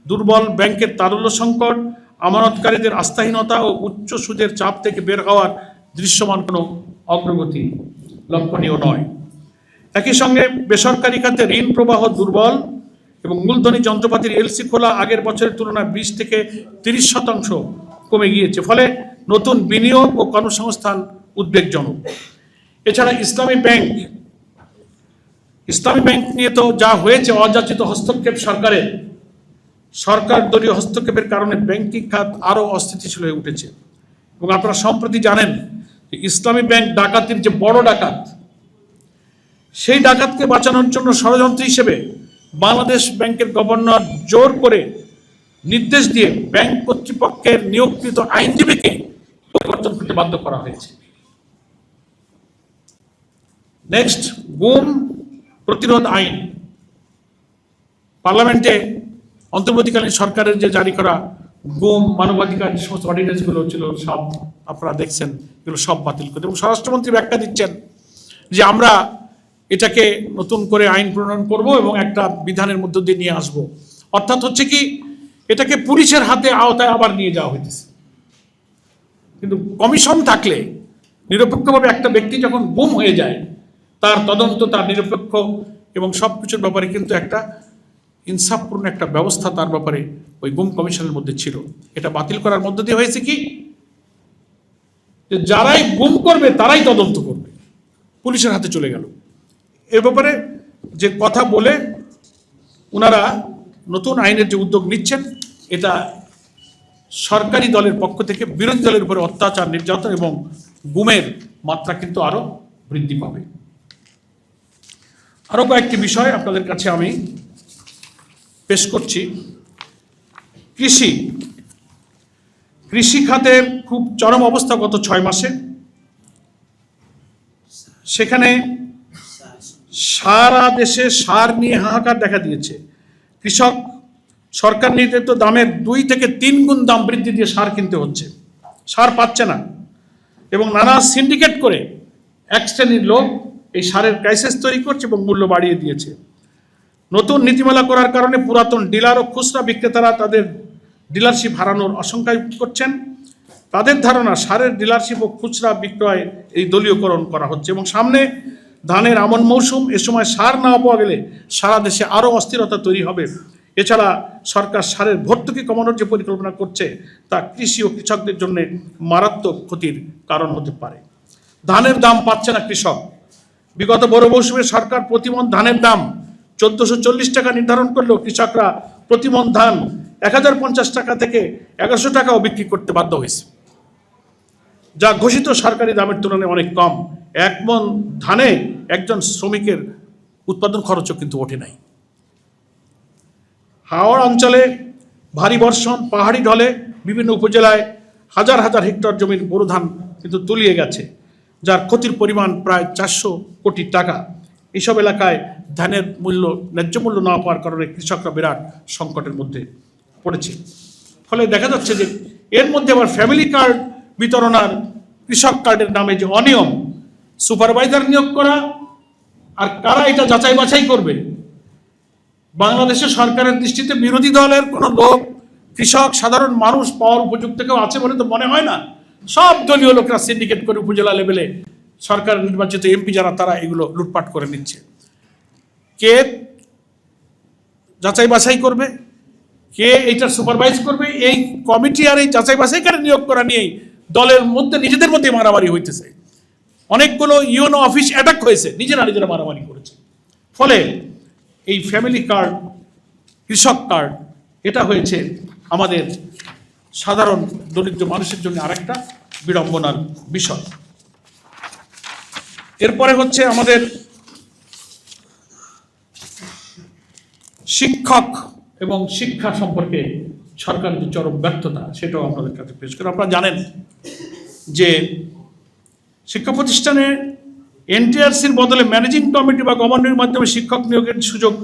দুর্বল ব্যাংকের তারল্য সংকট, আমানতকারীদের আস্থাহীনতা ও উচ্চ সুদের চাপ থেকে বের হওয়ার দৃশ্যমান কোনো অগ্রগতি লক্ষণীয় নয়। একই সঙ্গে বেসরকারি খাতে ঋণ প্রবাহ দুর্বল এবং মূলধনী যন্ত্রপাতির এলসি খোলা আগের বছরের তুলনায় 20 থেকে 30% কমে গিয়েছে। ফলে নতুন বিনিয়োগ ও কর্মসংস্থান উদ্বেগজনক। এছাড়া ইসলামী ব্যাংক নিয়ে তো যা হয়েছে, অযাচিত হস্তক্ষেপ সরকার দলীয় হস্তক্ষেপের কারণে ব্যাংকিং খাত আরও অস্থিতিশীল হয়ে উঠেছে। এবং আপনারা সম্প্রতি জানেন যে ইসলামী ব্যাংক ডাকাতির যে বড় ডাকাত, সেই ডাকাতকে বাঁচানোর জন্য ষড়যন্ত্র হিসেবে বাংলাদেশ ব্যাংকের গভর্নর জোর করে নির্দেশ দিয়ে ব্যাংক কর্তৃপক্ষের নিয়োগকৃত আইনজীবীকে পরিবর্তন করতে বাধ্য করা হয়েছে। নেক্সট, গুম প্রতিরোধ আইন পার্লামেন্টে অন্তর্বর্তীকালীন সরকারের যে জারি করা গুম, মানবাধিকার যে সমস্ত অর্ডিন্যান্সগুলো ছিল সব আপনারা দেখছেন, এগুলো সব বাতিল করে, এবং স্বরাষ্ট্রমন্ত্রী ব্যাখ্যা দিচ্ছেন যে আমরা এটাকে নতুন করে আইন প্রণয়ন করব এবং একটা বিধানের মধ্য দিয়ে নিয়ে আসব। অর্থাৎ হচ্ছে কি, এটাকে পুলিশের হাতে আওতায় আবার নিয়ে যাওয়া হইতেছে। কিন্তু কমিশন থাকলে, নিরপেক্ষভাবে একটা ব্যক্তি যখন গুম হয়ে যায়, তার তদন্ত, তার নিরপেক্ষ এবং সব কিছুর ব্যাপারে কিন্তু একটা ইনসাফপূর্ণ একটা ব্যবস্থা তার ব্যাপারে ওই গুম কমিশনের মধ্যে ছিল। এটা বাতিল করার মধ্য দিয়ে হয়েছে কি, যে যারাই গুম করবে তারাই তদন্ত করবে, পুলিশের হাতে চলে গেল। এ ব্যাপারে যে কথা বলে ওনারা নতুন আইনের যে উদ্যোগ নিচ্ছেন, এটা সরকারি দলের পক্ষ থেকে বিরোধী দলের উপরে অত্যাচার, নির্যাতন এবং গুমের মাত্রা কিন্তু আরো বৃদ্ধি পাবে। আরো কয়েকটি বিষয় আপনাদের কাছে আমি পেশ করছি। কৃষি খাতের খুব চরম অবস্থা গত 6 মাসে। সেখানে সারা দেশে সার নিয়ে হাহাকার দেখা দিয়েছে। কৃষক সরকার নির্ধারিত দামের 2 থেকে 3 গুণ দাম বৃদ্ধি দিয়ে সার কিনতে হচ্ছে, সার পাচ্ছে না, এবং নানা সিন্ডিকেট করে এক শ্রেণীর লোক এই সারের ক্রাইসিস তৈরি করছে এবং মূল্য বাড়িয়ে দিয়েছে। নতুন নীতিমালা করার কারণে পুরাতন ডিলার ও খুচরা বিক্রেতারা তাদের ডিলারশিপ হারানোর আশঙ্কা করছেন। তাদের ধারণা, সারের ডিলারশিপ ও খুচরা বিক্রয় এই দলীয়করণ করা হচ্ছে, এবং সামনে ধানের আমন মৌসুম, এ সময় সার না পাওয়া গেলে সারা দেশে আরও অস্থিরতা তৈরি হবে। এছাড়া সরকার সারের ভর্তুকি কমানোর যে পরিকল্পনা করছে, তা কৃষি ও কৃষকদের জন্য মারাত্মক ক্ষতির কারণ হতে পারে। ধানের দাম পাচ্ছে না কৃষক। বিগত বড় মৌসুমে সরকার প্রতিমন ধানের দাম 1440 টাকা নির্ধারণ করলেও কৃষকরা প্রতিমন ধান 1050 টাকা থেকে 1100 টাকাও বিক্রি করতে বাধ্য হয়েছে, যা ঘোষিত সরকারি দামের তুলনায় অনেক কম। 1 মণ ধানে একজন শ্রমিকের উৎপাদন খরচও কিন্তু ওঠে নাই। হাওড় অঞ্চলে ভারী বর্ষণ, পাহাড়ি ঢলে বিভিন্ন উপজেলায় হাজার হাজার হেক্টর জমির বোরো ধান কিন্তু তলিয়ে গেছে, যার ক্ষতির পরিমাণ প্রায় 400 কোটি টাকা। এইসব এলাকায় ধানের মূল্য, ন্যায্য মূল্য না পাওয়ার কারণে কৃষকরা বিরাট সংকটের মধ্যে পড়েছে। ফলে দেখা যাচ্ছে যে এর মধ্যে আবার ফ্যামিলি কার্ড বিতরণ আর কৃষক কার্ডের নামে যে অনিয়ম, সুপারভাইজার নিয়োগ করা, আর কারা এটা যাচাই বাছাই করবে। বাংলাদেশের সরকারের দৃষ্টিতে বিরোধী দলের কোনো লোক কৃষক, সাধারণ মানুষ পাওয়ার উপযুক্ত কেউ আছে বলে তো মনে হয় না। সব দলীয় লোকরা সিন্ডিকেট করে উপজেলা লেভেলে সরকার নির্বাচিত এমপি যারা, তারা এগুলো লুটপাট করে নিচ্ছে। কে যাচাই বাছাই করবে, কে এইটা সুপারভাইজ করবে? এই কমিটি আর এই যাচাই বাছাইকারী নিয়োগ করা নিয়েই দলের মধ্যে নিজেদের মধ্যে মারামারি হইতেছে। অনেকগুলো ইউনো অফিস অ্যাটাক হয়েছে, নিজেরা মারামারি করেছে। ফলে এই ফ্যামিলি কার্ড, কৃষক কার্ড, এটা হয়েছে আমাদের সাধারণ দরিদ্র মানুষের জন্য আরেকটা বিড়ম্বনার বিষয়। এরপরে হচ্ছে আমাদের শিক্ষক এবং শিক্ষা সম্পর্কে সরকারের যে চরম ব্যর্থতা, সেটাও আপনাদের কাছে পেশ করে। আপনারা জানেন যে শিক্ষা প্রতিষ্ঠানে এনটিআরসির বদলে ম্যানেজিং কমিটি বা গভর্নরের মাধ্যমে শিক্ষক নিয়োগের সুযোগ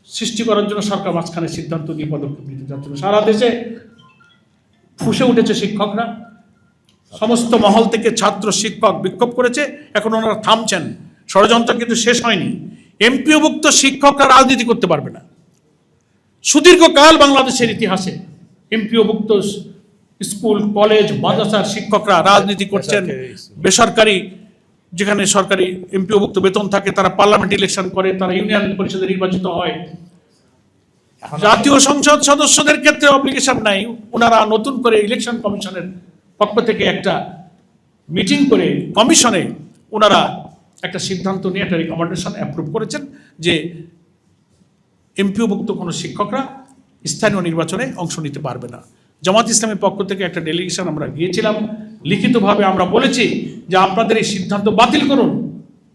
সৃষ্টি করার জন্য সরকার মাঝখানে সিদ্ধান্ত নিয়ে পদক্ষেপ নিতে যাচ্ছে। সারা দেশে ফুঁসে উঠেছে শিক্ষকরা, সমস্ত মহল থেকে ছাত্র শিক্ষক বিক্ষোভ করেছে, এখন ওনারা থামছেন। ষড়যন্ত্র কিন্তু শেষ হয়নি। এমপিওভুক্ত শিক্ষকরা রাজনীতি করতে পারবে না। সুদীর্ঘকাল বাংলাদেশের ইতিহাসে এমপিওভুক্ত স্কুল, কলেজ, মাদ্রাসার শিক্ষকরা রাজনীতি করছেন। বেসরকারি, যেখানে সরকারি এমপিওভুক্ত বেতন থাকে, তারা পার্লামেন্ট ইলেকশন করে, তারা ইউনিয়ন পরিষদে নির্বাচিত হয়। জাতীয় সংসদ সদস্যদের ক্ষেত্রে অব্লিগেশন নাই। ওনারা নতুন করে ইলেকশন কমিশনের পক্ষ থেকে একটা মিটিং করে কমিশনে ওনারা একটা সিদ্ধান্ত নিয়ে একটা রিকমেন্ডেশন অ্যাপ্রুভ করেছেন যে এমপিওভুক্ত কোনো শিক্ষকরা স্থানীয় নির্বাচনে অংশ নিতে পারবে না। জামাত ইসলামের পক্ষ থেকে একটা ডেলিগেশন আমরা গিয়েছিলাম, লিখিতভাবে আমরা বলেছি যে আপনাদের এই সিদ্ধান্ত বাতিল করুন।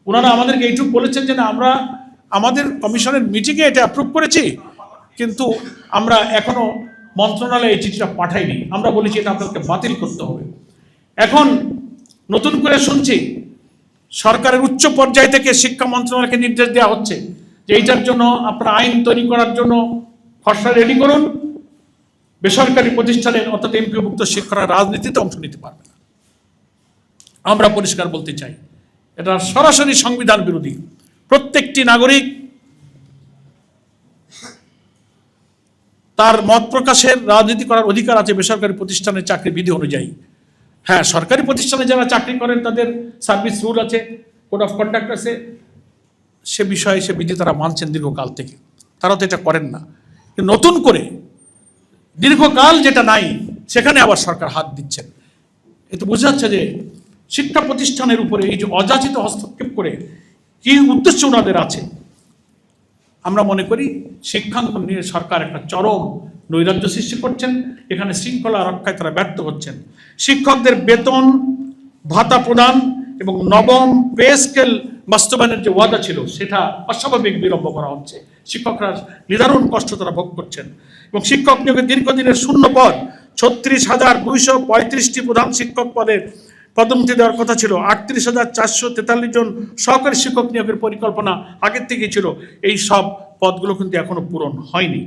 ওনারা আমাদেরকে এইটুকু বলেছেন যে না, আমরা আমাদের কমিশনের মিটিংয়ে এটা অ্যাপ্রুভ করেছি, কিন্তু আমরা এখনো মন্ত্রণালয়ে এই চিঠিটা পাঠাইনি। আমরা বলেছি এটা আপনাদেরকে বাতিল করতে হবে। এখন নতুন করে শুনছি সরকারের উচ্চ পর্যায় থেকে শিক্ষা মন্ত্রণালয়কে নির্দেশ দেওয়া হচ্ছে যে এইটার জন্য আপনারা আইন তৈরি করার জন্য খসড়া রেডি করুন, বেসরকারি প্রতিষ্ঠানের অর্থাৎ এমপিওভুক্ত শিক্ষকরা রাজনীতিতে অংশ নিতে পারবে না। আমরা পরিষ্কার বলতে চাই, এটা সরাসরি সংবিধান বিরোধী। প্রত্যেকটি নাগরিক তার মত প্রকাশের, রাজনীতি করার অধিকার আছে বেসরকারি প্রতিষ্ঠানের চাকরি বিধি অনুযায়ী। হ্যাঁ, সরকারি প্রতিষ্ঠানে যারা চাকরি করেন তাদের সার্ভিস রুল আছে, কোড অফ কন্ডাক্ট আছে, সে বিষয়ে সে বিধি তারা মানছেন দীর্ঘকাল থেকে, তারা তো এটা করেন না। নতুন করে দীর্ঘকাল যেটা নাই সেখানে আবার সরকার হাত দিচ্ছেন। এতে বোঝা যাচ্ছে যে শিক্ষা প্রতিষ্ঠানের উপরে এই যে অযাচিত হস্তক্ষেপ করে কি উদ্দেশ্য ওনাদের আছে। আমরা মনে করি শিক্ষাঙ্গন নিয়ে সরকার একটা চরম নৈরাজ্য সৃষ্টি করছেন, এখানে শৃঙ্খলা রক্ষায় তারা ব্যর্থ হচ্ছেন। শিক্ষকদের বেতন ভাতা প্রদান এবং নবম পে স্কেল বাস্তবায়নের যে ওয়াদা ছিল সেটা অস্বাভাবিক বিলম্ব করা হচ্ছে। শিক্ষকরা নিদারুণ কষ্ট তারা ভোগ করছেন এবং শিক্ষক নিয়োগের দীর্ঘদিনের শূন্য পদ 36,235টি প্রধান শিক্ষক পদের পদোন্নতি দেওয়ার কথা ছিল। 38,443 জন সহকারী শিক্ষক নিয়োগের পরিকল্পনা আগের থেকেই ছিল। এই সব পদগুলো কিন্তু এখনো পূরণ হয়নি।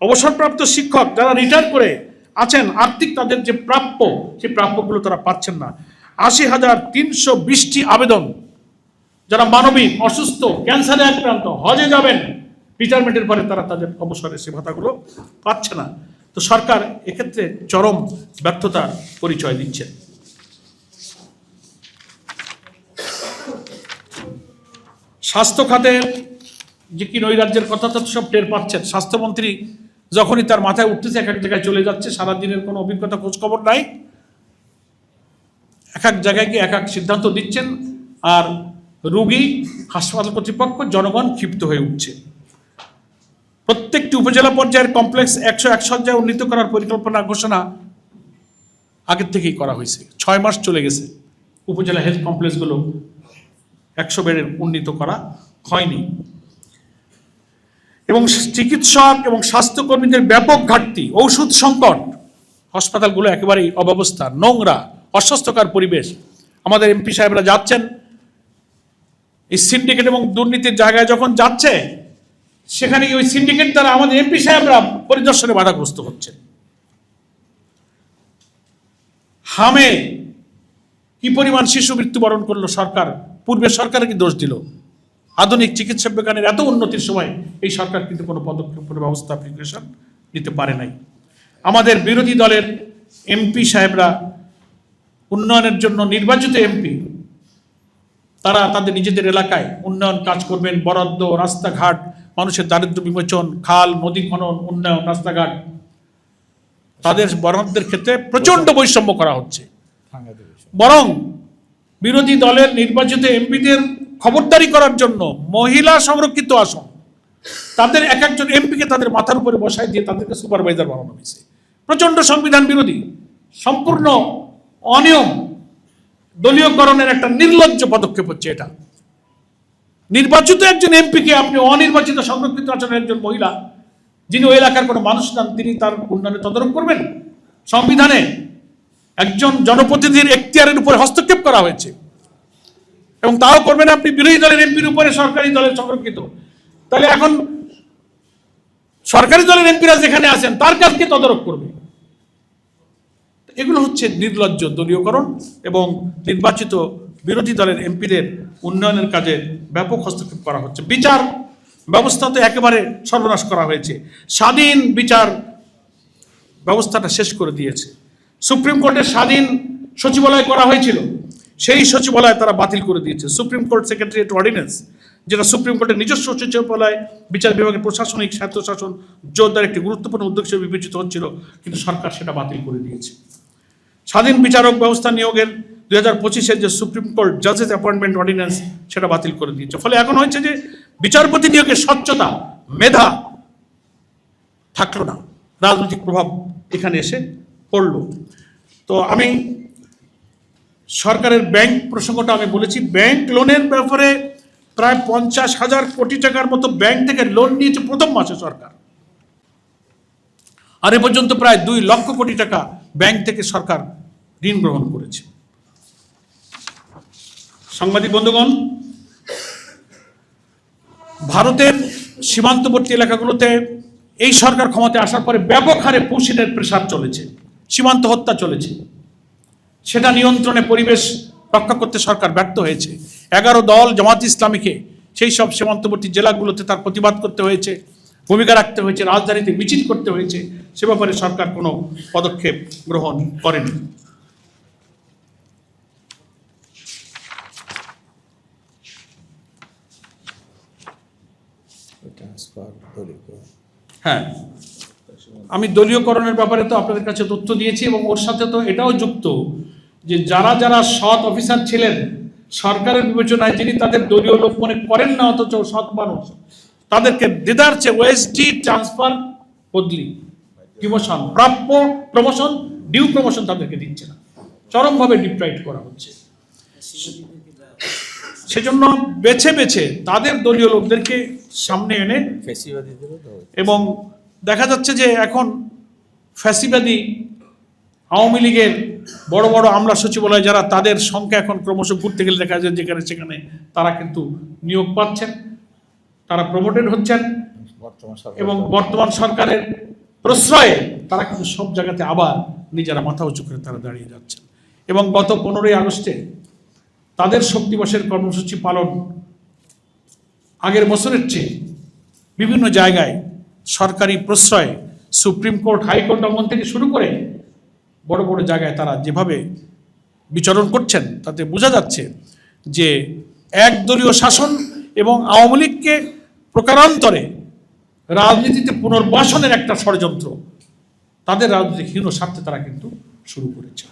অবসরপ্রাপ্ত শিক্ষক যারা রিটায়ার করে আছেন, আর্থিক তাদের যে প্রাপ্য সেই প্রাপ্যগুলো তারা পাচ্ছেন না। 80,320টি আবেদন, যারা মানবিক, অসুস্থ, ক্যান্সারে আক্রান্ত, হজে যাবেন, রিটায়ারমেন্টের পরে তারা তাদের অবসরের সে ভাতাগুলো পাচ্ছে না। তো সরকার এক্ষেত্রে চরম ব্যর্থতার পরিচয় দিচ্ছে। স্বাস্থ্য খাতের যে কি নৈরাজ্যের কথা তো সব টের পাচ্ছেন। স্বাস্থ্যমন্ত্রী যখনই তার মাথায় উঠতেছে এক এক জায়গায় চলে যাচ্ছে, সারাদিনের কোনো অভিজ্ঞতা খোঁজখবর নাই, এক এক জায়গায় গিয়ে এক এক সিদ্ধান্ত দিচ্ছেন, আর রোগী, হাসপাতাল কর্তৃপক্ষ, জনগণ ক্ষিপ্ত হয়ে উঠছে। প্রত্যেকটি উপজেলা পর্যায়ের কমপ্লেক্স 101 শয্যায় উন্নীত করার পরিকল্পনা ঘোষণা আগের থেকেই করা হয়েছে। 6 মাস চলে গেছে, উপজেলা হেলথ কমপ্লেক্সগুলো 100 বেডের উন্নীত করা হয়নি। এবং চিকিৎসক এবং স্বাস্থ্যকর্মীদের ব্যাপক ঘাটতি, ঔষধ সংকট, হাসপাতালগুলো একেবারেই অব্যবস্থা, নোংরা, অস্বাস্থ্যকর পরিবেশ। আমাদের এমপি সাহেবরা যাচ্ছেন এই সিন্ডিকেট এবং দুর্নীতির জায়গায়, যখন যাচ্ছে সেখানে ওই সিন্ডিকেট দ্বারা আমাদের এমপি সাহেবরা পরিদর্শনে বাধাগ্রস্ত হচ্ছে। হামে কি পরিমাণ শিশু মৃত্যুবরণ করলো সরকার, পূর্বে সরকার কি দোষ দিল? আধুনিক চিকিৎসা বিজ্ঞানের এত উন্নতির সময় এই সরকার কিন্তু কোনো পদক্ষেপ, কোনো ব্যবস্থা প্রিপারেশন নিতে পারে নাই। আমাদের বিরোধী দলের এমপি সাহেবরা উন্নয়নের জন্য নির্বাচিত এমপি, তারা তাদের নিজেদের এলাকায় উন্নয়ন কাজ করবেন, বরাদ্দ, রাস্তাঘাট, মানুষের দারিদ্র্য বিমোচন, খাল নদী খনন, উন্নয়ন, রাস্তাঘাট, তাদের বরাদ্দের ক্ষেত্রে প্রচন্ড বৈষম্য করা হচ্ছে। বরং বিরোধী দলের নির্বাচিত এমপিদের খবরদারি করার জন্য মহিলা সংরক্ষিত আসন, তাদের এক একজন এমপিকে তাদের মাথার উপরে বসায় দিয়ে তাদেরকে সুপারভাইজার বানানো হয়েছে। প্রচন্ড সংবিধান বিরোধী, সম্পূর্ণ অনিয়ম, দলীয়করণের একটা নির্লজ্জ পদক্ষেপ হচ্ছে এটা। নির্বাচিত একজন এমপিকে আপনি অনির্বাচিত সংরক্ষিত আসনের একজন মহিলা, যিনি ওই এলাকার কোনো মানুষ নন, তিনি তার উন্নয়নে তদারক করবেন? সংবিধানে একজন জনপ্রতিনিধির এখতিয়ারের উপরে হস্তক্ষেপ করা হয়েছে, এবং তাও করবেন আপনি বিরোধী দলের এমপির উপরে, সরকারি দলের সংরক্ষিত। তাহলে এখন সরকারি দলের এমপিরা যেখানে আছেন তার কাজকে তদারক করবে। এগুলো হচ্ছে নির্লজ্জ দলীয়করণ এবং নির্বাচিত বিরোধী দলের এমপিদের উন্নয়নের কাজে ব্যাপক হস্তক্ষেপ করা হচ্ছে। বিচার ব্যবস্থা তো একেবারে সর্বনাশ করা হয়েছে, স্বাধীন বিচার ব্যবস্থাটা শেষ করে দিয়েছে। সুপ্রিম কোর্টের স্বাধীন সচিবালয় করা হয়েছিল, সেই সচিবালয় তারা বাতিল করে দিয়েছে। সুপ্রিম কোর্ট সেক্রেটারিয়েট অর্ডিন্যান্স, যেটা সুপ্রিম কোর্টের নিজস্ব সচিবালয়, বিচার বিভাগের প্রশাসনিক স্বায়ত্তশাসন জোরদার একটি গুরুত্বপূর্ণ উদ্যোগ হিসেবে বিবেচিত হচ্ছিল, কিন্তু সরকার সেটা বাতিল করে দিয়েছে। স্বাধীন বিচারক ব্যবস্থা নিয়োগের 2025-এর যে সুপ্রিম কোর্ট জাজেস অ্যাপয়েন্টমেন্ট অর্ডিন্যান্স, সেটা বাতিল করে দিয়েছে। ফলে এখন হয়েছে যে বিচারপতি নিয়োগের স্বচ্ছতা, মেধা থাকলো না, রাজনৈতিক প্রভাব এখানে এসে পড়ল। তো আমি সরকারের ব্যাংক প্রসঙ্গটা আমি বলেছি, ব্যাংক লোনের ব্যাপারে প্রায় 50,000 কোটি টাকার মতো ব্যাংক থেকে লোন নিয়েছে প্রথম মাসে সরকার, আর এ পর্যন্ত প্রায় 2 লক্ষ কোটি টাকা ব্যাংক থেকে সরকার ঋণ গ্রহণ করেছে। সাংবাদিক বন্ধুগণ, ভারতের সীমান্তবর্তী এলাকাগুলোতে এই সরকার ক্ষমতায় আসার পরে ব্যাপক হারে পুশিনের প্রেসার চলেছে, সীমান্ত হত্যা চলেছে, সেটা নিয়ন্ত্রণে পরিবেশ রক্ষা করতে সরকার ব্যর্থ হয়েছে। 11 দল জামাত ইসলামীকে সেই সব সীমান্তবর্তী জেলাগুলোতে তার প্রতিবাদ করতে হয়েছে, ভূমিকা রাখতে হয়েছে, রাজধানীতে মিছিল করতে হয়েছে, সে ব্যাপারে সরকার কোনো পদক্ষেপ গ্রহণ করেনি। হ্যাঁ, আমি দলীয়করণের ব্যাপারে তো আপনাদের কাছে তথ্য দিয়েছি, এবং ওর সাথে তো এটাও যুক্ত যে যারা যারা সৎ অফিসার ছিলেন সরকারের বিবেচনায়, যিনি তাদের দলীয় লোক মনে করেন না অথচ সৎ মানুষ, তাদেরকে দেদারছে ওএসডি ট্রান্সফার, বদলি, ডিমোশন, প্রাপ্য প্রমোশন, ডিউ প্রমোশন তাদেরকে দিচ্ছে না, চরমভাবে ডিপ্রাইভ করা হচ্ছে। সেজন্য বেছে বেছে তাদের দলীয় লোকদেরকে সামনে এনে, এবং দেখা যাচ্ছে যে এখন ফ্যাসিবাদী আওয়ামী লীগের বড় বড় আমলা সচিবালয় যারা, তাদের সংখ্যা এখন ক্রমশ ঘুরতে গেলে দেখা যায় যেখানে সেখানে তারা কিন্তু নিয়োগ পাচ্ছেন, তারা প্রমোটেড হচ্ছেন, এবং বর্তমান সরকারের প্রশ্রয়ে তারা কিন্তু সব জায়গাতে আবার নিজেরা মাথা উঁচু করে তারা দাঁড়িয়ে যাচ্ছেন। এবং গত 15ই আগস্টে তাদের শোক দিবসের কর্মসূচি পালন আগের বছরের চেয়ে বিভিন্ন জায়গায় সরকারি প্রশ্রয়ে, সুপ্রিম কোর্ট, হাইকোর্ট অঙ্গন থেকে শুরু করে বড় বড় জায়গায় তারা যেভাবে বিচরণ করছেন, তাতে বোঝা যাচ্ছে যে একদলীয় শাসন এবং আওয়ামী লীগকে প্রকারান্তরে রাজনীতিতে পুনর্বাসনের একটা ষড়যন্ত্র তাদের রাজনৈতিক হীন স্বার্থে তারা কিন্তু শুরু করেছে।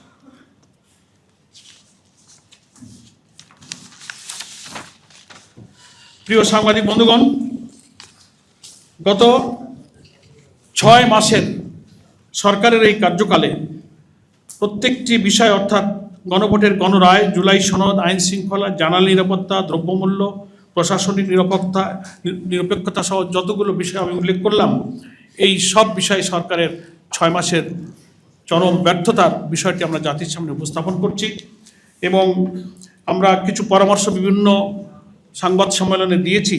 প্রিয় সাংবাদিক বন্ধুগণ, গত 6 মাসের সরকারের এই কার্যকালে প্রত্যেকটি বিষয়, অর্থাৎ গণভোটের গণরায়, জুলাই সনদ, আইন শৃঙ্খলা, জানালা নিরাপত্তা, দ্রব্যমূল্য, প্রশাসনিক নিরপেক্ষতা সহ যতগুলো বিষয় আমি উল্লেখ করলাম, এই সব বিষয়ে সরকারের 6 মাসের চরম ব্যর্থতার বিষয়টি আমরা জাতির সামনে উপস্থাপন করছি। এবং আমরা কিছু পরামর্শ বিভিন্ন সংবাদ সম্মেলনে দিয়েছি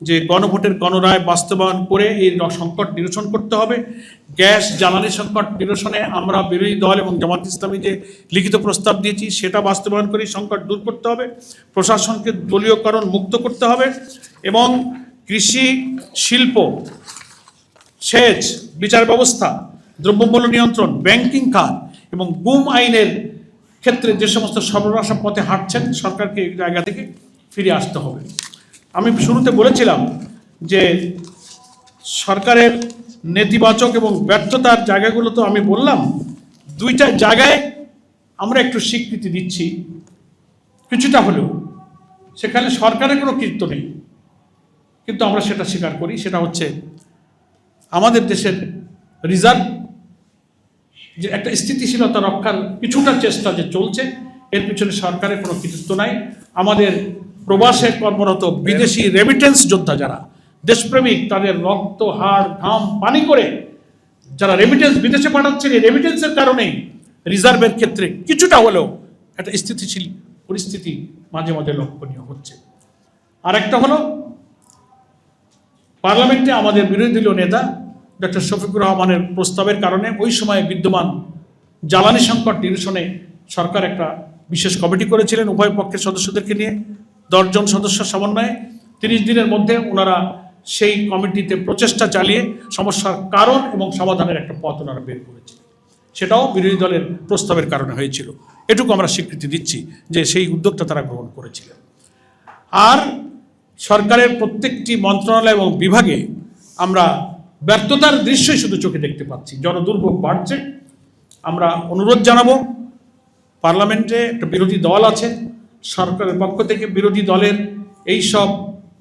যে গণভোটের গণরায় বাস্তবায়ন করে এই সংকট নিরসন করতে হবে। গ্যাস জ্বালানি সংকট নিরসনে আমরা বিরোধী দল এবং জামাত ইসলামী যে লিখিত প্রস্তাব দিয়েছি সেটা বাস্তবায়ন করে সংকট দূর করতে হবে। প্রশাসনকে দলীয়করণ মুক্ত করতে হবে, এবং কৃষি, শিল্প, সেচ, বিচার ব্যবস্থা, দ্রব্যমূল্য নিয়ন্ত্রণ, ব্যাংকিং খাত এবং গুম আইনের ক্ষেত্রে যে সমস্ত সর্বনাশা পথে হাঁটছেন, সরকারকে এই জায়গা থেকে ফিরে আসতে হবে। আমি শুরুতে বলেছিলাম যে সরকারের নেতিবাচক এবং ব্যর্থতার জায়গাগুলো তো আমি বললাম, 2টা জায়গায় আমরা একটু স্বীকৃতি দিচ্ছি কিছুটা হলেও, সেখানে সরকারের কোনো কৃত্য নেই, কিন্তু আমরা সেটা স্বীকার করি। সেটা হচ্ছে আমাদের দেশের রিজার্ভ যে একটা স্থিতিশীলতা রক্ষার কিছুটা চেষ্টা যে চলছে, এর পিছনে সরকারের কোনো কৃতিত্ব নাই। আমাদের প্রবাসে কর্মরত বিদেশি রেমিটেন্স যোদ্ধা যারা দেশপ্রেমিক, তাদের রক্ত, হাড়, ঘাম পানি করে যারা রেমিটেন্স বিদেশে পাঠাচ্ছেন, এই রেমিটেন্সের কারণেই রিজার্ভের ক্ষেত্রে কিছুটা হলেও একটা স্থিতিশীল পরিস্থিতি মাঝে মাঝে লক্ষণীয় হচ্ছে। আর একটা হলো পার্লামেন্টে আমাদের বিরোধী দলীয় নেতা ডক্টর শফিকুর রহমানের প্রস্তাবের কারণে ওই সময় বিদ্যমান জ্বালানি সংকট নিরসনে সরকার একটা বিশেষ কমিটি করেছিলেন উভয় পক্ষের সদস্যদেরকে নিয়ে, 10 জন সদস্য সমন্বয়ে। 30 দিনের মধ্যে ওনারা সেই কমিটিতে প্রচেষ্টা চালিয়ে সমস্যার কারণ এবং সমাধানের একটা পথ ওনারা বের করেছিলেন। সেটাও বিরোধী দলের প্রস্তাবের কারণে হয়েছিল, এটুকু আমরা স্বীকৃতি দিচ্ছি যে সেই উদ্যোগটা তারা গ্রহণ করেছিলেন। আর সরকারের প্রত্যেকটি মন্ত্রণালয় এবং বিভাগে আমরা ব্যর্থতার দৃশ্যই শুধু চোখে দেখতে পাচ্ছি। জনদুর্ভোগ বাড়ছে। আমরা অনুরোধ জানাবো, পার্লামেন্টে একটা বিরোধী দল আছে, সরকারের পক্ষ থেকে বিরোধী দলের এই সব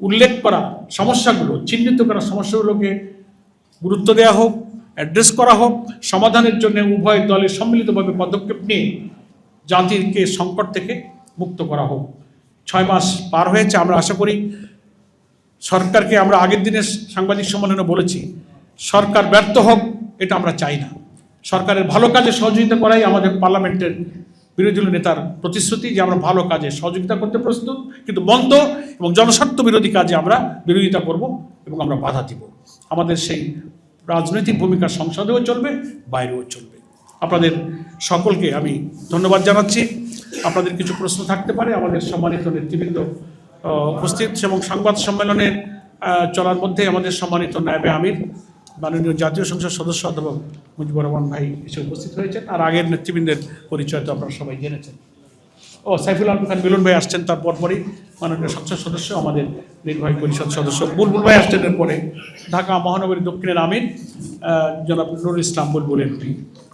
উল্লেখ করা সমস্যাগুলো, চিহ্নিত করা সমস্যাগুলোকে গুরুত্ব দেওয়া হোক, অ্যাড্রেস করা হোক, সমাধানের জন্য উভয় দলের সম্মিলিতভাবে পদক্ষেপ নিয়ে জাতিকে সংকট থেকে মুক্ত করা হোক। 6 মাস পার হয়েছে, আমরা আশা করি সরকারকে, আমরা আগের দিনের সাংবাদিক সম্মেলনে বলেছি, সরকার ব্যর্থ হোক এটা আমরা চাই না। সরকারের ভালো কাজে সহযোগিতা করাই আমাদের পার্লামেন্টের বিরোধী দলীয় নেতার প্রতিশ্রুতি যে আমরা ভালো কাজে সহযোগিতা করতে প্রস্তুত, কিন্তু মন্দ এবং জনস্বার্থ বিরোধী কাজে আমরা বিরোধিতা করব এবং আমরা বাধা দিব। আমাদের সেই রাজনৈতিক ভূমিকা সংসদেও চলবে, বাইরেও চলবে। আপনাদের সকলকে আমি ধন্যবাদ জানাচ্ছি। আপনাদের কিছু প্রশ্ন থাকতে পারে, আমাদের সম্মানিত নেতৃবৃন্দ উপস্থিত এবং সংবাদ সম্মেলনের চলার মধ্যে আমাদের সম্মানিত নায়েবে আমির মাননীয় জাতীয় সংসদ সদস্য অধ্যাপক মুজিবুর রহমান ভাই এসে উপস্থিত হয়েছেন। আর আগের নেতৃবৃন্দের পরিচয় তো আপনারা সবাই জেনেছেন। সাইফুল আলম খান মিলন ভাই আসছেন, তার পরপরই মাননীয় সংসদ সদস্য আমাদের নির্বাহী পরিষদ সদস্য বুলবুল ভাই আসছেন। এরপরে ঢাকা মহানগরী দক্ষিণের আমির জনাব নুরুল ইসলাম বুলবুল এমপি,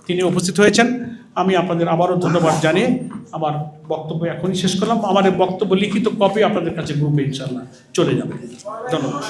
তিনি উপস্থিত হয়েছেন। আমি আপনাদের আবারও ধন্যবাদ জানিয়ে আমার বক্তব্য এখনই শেষ করলাম। আমার বক্তব্য লিখিত কপি আপনাদের কাছে গ্রুপে ইনশাআল্লাহ চলে যাবে। ধন্যবাদ।